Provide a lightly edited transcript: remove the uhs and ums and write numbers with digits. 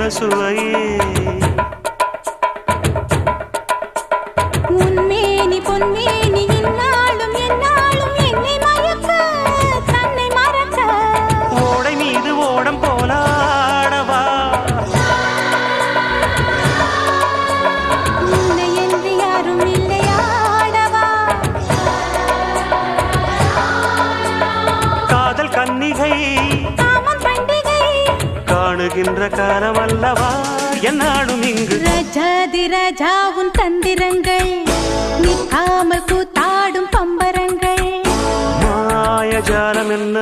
என்ன சுவையே உன்மேனி பொன்மேனி இந்நாளும் எந்நாளும் என்னை மயக்க தன்னை மறக்க ஓடை மீது ஓடம் போலாடவா உன்னை என்று யாரும் இல்லையாடவா காதல் கன்னிகை காமம் பண்டிகை காணுகின்ற காலம் அல்லவா என்னாடும் இங்கு ரஜாதி ராஜாவும் தந்திரங்கள் நிற்காமல் கூத்தாடும் பம்பரங்கள் மாயஜாலம் என்ன